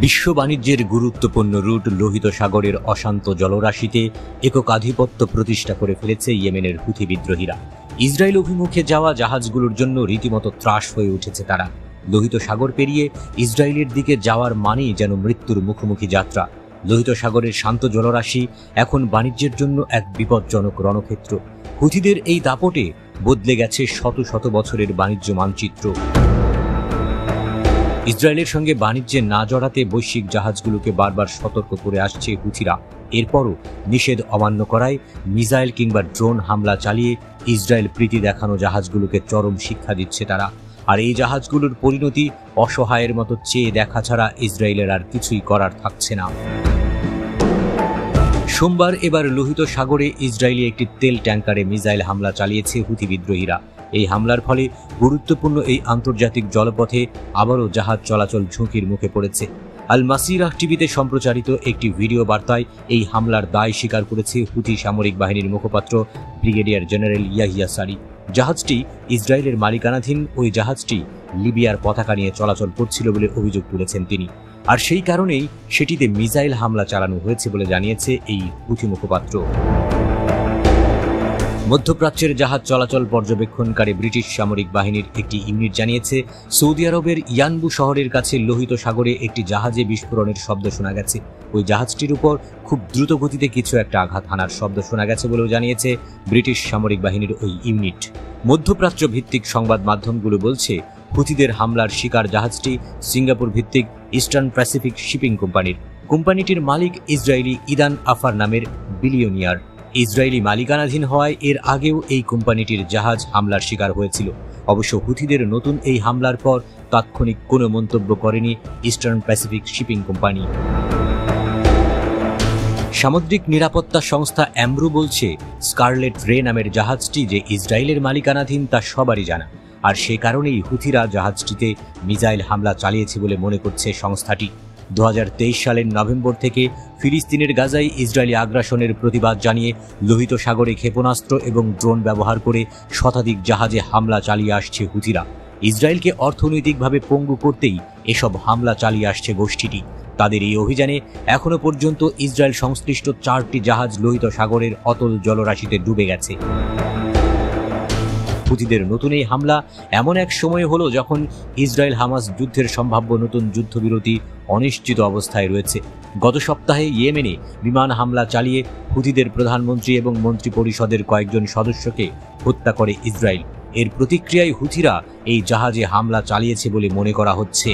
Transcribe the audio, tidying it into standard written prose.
বিশ্ব বাণিজ্যের গুরুত্বপূর্ণ রুট লোহিত সাগরের অশান্ত জলরাশিতে একক আধিপত্য প্রতিষ্ঠা করে ফেলেছে ইয়েমেনের হুথি বিদ্রোহীরা। ইসরায়েল অভিমুখে যাওয়া জাহাজগুলোর জন্য রীতিমতো ত্রাস হয়ে উঠেছে তারা। লোহিত সাগর পেরিয়ে ইসরায়েলের দিকে যাওয়ার মানেই যেন মৃত্যুর মুখোমুখি যাত্রা। লোহিত সাগরের শান্ত জলরাশি এখন বাণিজ্যের জন্য এক বিপজ্জনক রণক্ষেত্র। হুথিদের এই দাপটে বদলে গেছে শত শত বছরের বাণিজ্য মানচিত্র। ইসরায়েলের সঙ্গে বাণিজ্যে না জড়াতে বৈশ্বিক জাহাজগুলোকে বারবার সতর্ক করে আসছে হুথিরা। এরপরও নিষেধ অমান্য করায় মিসাইল কিংবা ড্রোন হামলা চালিয়ে ইসরায়েল প্রীতি দেখানো জাহাজগুলোকে চরম শিক্ষা দিচ্ছে তারা। আর এই জাহাজগুলোর পরিণতি অসহায়ের মতো চেয়ে দেখা ছাড়া ইসরায়েলের আর কিছুই করার থাকছে না। সোমবার এবার লোহিত সাগরে ইসরায়েলি একটি তেল ট্যাঙ্কারে মিসাইল হামলা চালিয়েছে হুথি বিদ্রোহীরা। এই হামলার ফলে গুরুত্বপূর্ণ এই আন্তর্জাতিক জলপথে আবারও জাহাজ চলাচল ঝুঁকির মুখে পড়েছে। আল মাসিরাহ টিভিতে সম্প্রচারিত একটি ভিডিও বার্তায় এই হামলার দায় স্বীকার করেছে হুথি সামরিক বাহিনীর মুখপাত্র ব্রিগেডিয়ার জেনারেল ইয়াহিয়া সারি। জাহাজটি ইসরায়েলের মালিকানাধীন, ওই জাহাজটি লিবিয়ার পতাকা নিয়ে চলাচল করছিল বলে অভিযোগ তুলেছেন তিনি। আর সেই কারণেই সেটিতে মিসাইল হামলা চালানো হয়েছে বলে জানিয়েছে এই হুথি মুখপাত্র। মধ্যপ্রাচ্যের জাহাজ চলাচল পর্যবেক্ষণকারী ব্রিটিশ সামরিক বাহিনীর একটি ইউনিট জানিয়েছে, সৌদি আরবের ইয়ানবু শহরের কাছে লোহিত সাগরে একটি জাহাজে বিস্ফোরণের শব্দ শোনা গেছে। ওই জাহাজটির উপর খুব দ্রুত গতিতে কিছু একটা আঘাত হানার শব্দ শোনা গেছে বলেও জানিয়েছে ব্রিটিশ সামরিক বাহিনীর ওই ইউনিট। মধ্যপ্রাচ্য ভিত্তিক সংবাদ মাধ্যমগুলো বলছে, হুথিদের হামলার শিকার জাহাজটি সিঙ্গাপুর ভিত্তিক ইস্টার্ন প্যাসিফিক শিপিং কোম্পানির। কোম্পানিটির মালিক ইসরায়েলি ইদান আফার নামের বিলিয়নিয়ার। ইসরায়েলি মালিকানাধীন হওয়ায় এর আগেও এই কোম্পানিটির জাহাজ হামলার শিকার হয়েছিল। অবশ্য হুথিদের নতুন এই হামলার পর তাৎক্ষণিক কোনো মন্তব্য করেনি ইস্টার্ন প্যাসিফিক শিপিং কোম্পানি। সামুদ্রিক নিরাপত্তা সংস্থা অ্যামব্রু বলছে, স্কারলেট রে নামের জাহাজটি যে ইসরায়েলের মালিকানাধীন তা সবারই জানা। আর সে কারণেই হুথিরা জাহাজটিতে মিসাইল হামলা চালিয়েছে বলে মনে করছে সংস্থাটি। 2023 সালের নভেম্বর থেকে ফিলিস্তিনের গাজায় ইসরায়েলি আগ্রাসনের প্রতিবাদ জানিয়ে লোহিত সাগরে ক্ষেপণাস্ত্র এবং ড্রোন ব্যবহার করে শতাধিক জাহাজে হামলা চালিয়ে আসছে হুথিরা। ইসরায়েলকে অর্থনৈতিকভাবে পঙ্গু করতেই এসব হামলা চালিয়ে আসছে গোষ্ঠীটি। তাদের এই অভিযানে এখনো পর্যন্ত ইসরায়েল সংশ্লিষ্ট 4টি জাহাজ লোহিত সাগরের অতল জলরাশিতে ডুবে গেছে। হুথিদের নতুন এই হামলা এমন এক সময় হলো যখন ইসরায়েল হামাস যুদ্ধের সম্ভাব্য নতুন যুদ্ধবিরতি অনিশ্চিত অবস্থায় রয়েছে। গত সপ্তাহে ইয়েমেনে বিমান হামলা চালিয়ে হুথিদের প্রধানমন্ত্রী এবং মন্ত্রী পরিষদের কয়েকজন সদস্যকে হত্যা করে ইসরায়েল। এর প্রতিক্রিয়ায় হুথিরা এই জাহাজে হামলা চালিয়েছে বলে মনে করা হচ্ছে।